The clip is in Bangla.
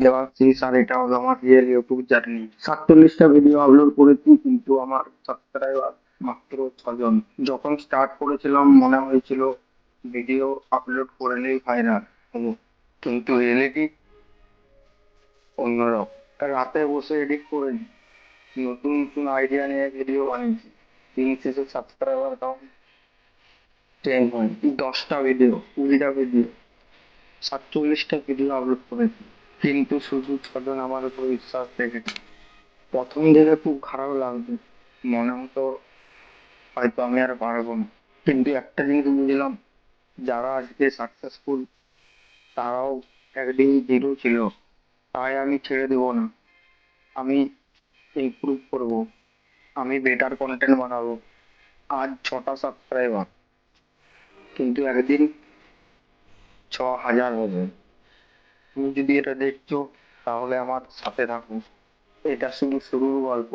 দেবাশিস, আর এটা হলো আমার রিয়েল ইউটিউব জার্নি। 47টা ভিডিও আপলোড করেছি, কিন্তু আমার সাবস্ক্রাইবার মাত্র 6 জন। যখন স্টার্ট করেছিলাম মনে হয়েছিল ভিডিও আপলোড করলেই ভাইরাল হবো, কিন্তু রিয়েলিটি অন্যরকম। রাতে বসে এডিট করে নতুন নতুন আইডিয়া নিয়ে ভিডিও বানিয়েছি। দিন শেষে সাবস্ক্রাইবার কাউন্ট 10 হয়। 10টা ভিডিও, 20টা ভিডিও, 47টা ভিডিও আপলোড করেছি, কিন্তু শুধু 6 জন আমার উপর বিশ্বাস রেখেছে। প্রথম দিকে খুব খারাপ লাগতো, মনে হতো হয়তো আমি আর পারবো না। কিন্তু একটা জিনিস বুঝলাম, যারা আজকে সাকসেসফুল তারাও একদিন জিরো ছিল। তাই আমি ছেড়ে দেবো না, আমি ইমপ্রুভ করব, আমি বেটার কন্টেন্ট বানাবো। আজ 6টা সাবস্ক্রাইবার, কিন্তু একদিন 6,000 হবে। তুমি যদি এটা দেখছো তাহলে আমার সাথে থাকো, এটা শুধু শুরুর গল্প।